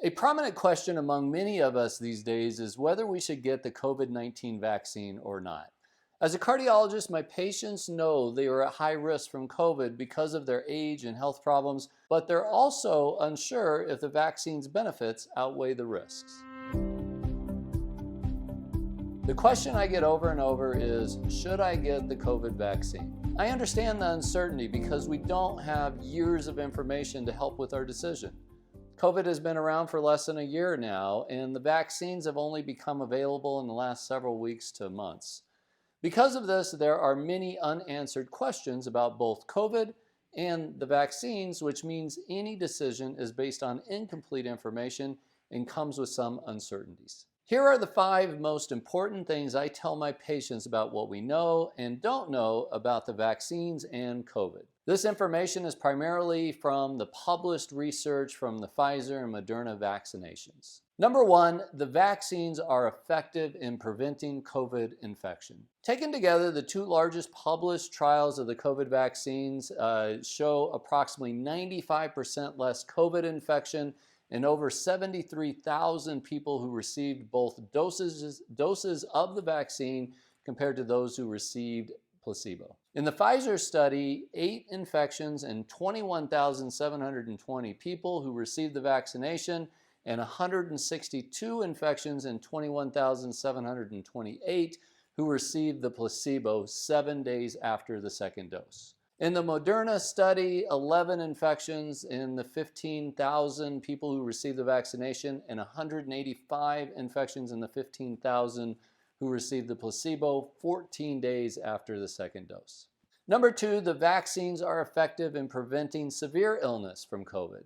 A prominent question among many of us these days is whether we should get the COVID-19 vaccine or not. As a cardiologist, my patients know they are at high risk from COVID because of their age and health problems, but they're also unsure if the vaccine's benefits outweigh the risks. The question I get over and over is, should I get the COVID vaccine? I understand the uncertainty because we don't have years of information to help with our decision. COVID has been around for less than a year now, and the vaccines have only become available in the last several weeks to months. Because of this, there are many unanswered questions about both COVID and the vaccines, which means any decision is based on incomplete information and comes with some uncertainties. Here are the 5 most important things I tell my patients about what we know and don't know about the vaccines and COVID. This information is primarily from the published research from the Pfizer and Moderna vaccinations. Number 1, the vaccines are effective in preventing COVID infection. Taken together, the 2 largest published trials of the COVID vaccines show approximately 95% less COVID infection and over 73,000 people who received both doses of the vaccine compared to those who received placebo. In the Pfizer study, 8 infections in 21,720 people who received the vaccination and 162 infections in 21,728 who received the placebo 7 days after the second dose. In the Moderna study, 11 infections in the 15,000 people who received the vaccination and 185 infections in the 15,000 who received the placebo 14 days after the second dose. Number 2, the vaccines are effective in preventing severe illness from COVID.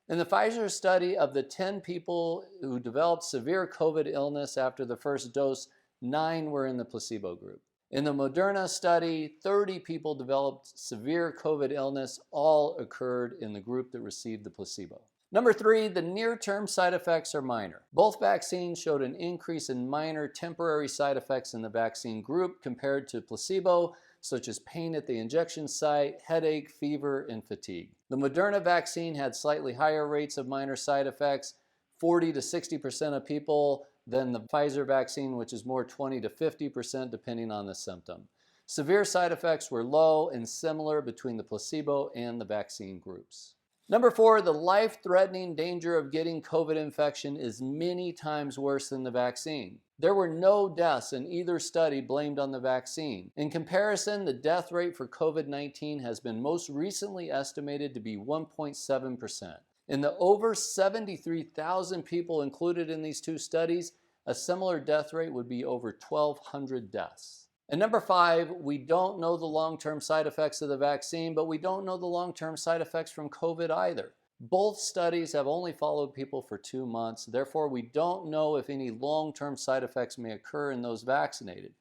In the Pfizer study, of the 10 people who developed severe COVID illness after the first dose, 9 were in the placebo group. In the Moderna study, 30 people developed severe COVID illness. All occurred in the group that received the placebo. Number 3, the near-term side effects are minor. Both vaccines showed an increase in minor temporary side effects in the vaccine group compared to placebo, such as pain at the injection site, headache, fever, and fatigue. The Moderna vaccine had slightly higher rates of minor side effects, 40 to 60% of people, than the Pfizer vaccine, which is more 20 to 50% depending on the symptom. Severe side effects were low and similar between the placebo and the vaccine groups. Number 4, the life-threatening danger of getting COVID infection is many times worse than the vaccine. There were no deaths in either study blamed on the vaccine. In comparison, the death rate for COVID-19 has been most recently estimated to be 1.7%. In the over 73,000 people included in these 2 studies, a similar death rate would be over 1,200 deaths. And number 5, we don't know the long-term side effects of the vaccine, but we don't know the long-term side effects from COVID either. Both studies have only followed people for 2 months. Therefore, we don't know if any long-term side effects may occur in those vaccinated.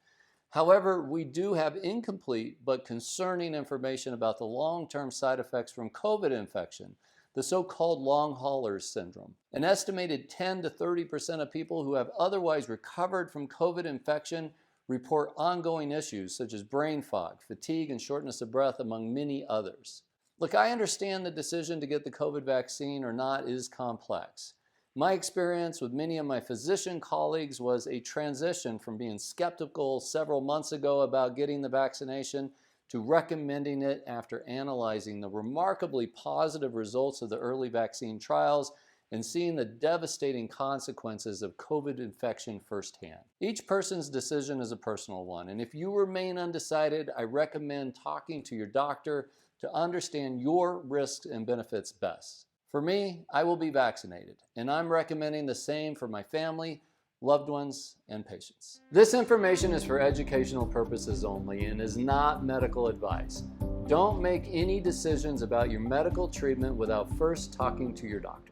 However, we do have incomplete but concerning information about the long-term side effects from COVID infection, the so-called long haulers syndrome. An estimated 10 to 30% of people who have otherwise recovered from COVID infection report ongoing issues such as brain fog, fatigue, and shortness of breath, among many others. Look, I understand the decision to get the COVID vaccine or not is complex. My experience with many of my physician colleagues was a transition from being skeptical several months ago about getting the vaccination to recommending it after analyzing the remarkably positive results of the early vaccine trials and seeing the devastating consequences of COVID infection firsthand. Each person's decision is a personal one, and if you remain undecided, I recommend talking to your doctor to understand your risks and benefits best. For me, I will be vaccinated, and I'm recommending the same for my family, loved ones, and patients. This information is for educational purposes only and is not medical advice. Don't make any decisions about your medical treatment without first talking to your doctor.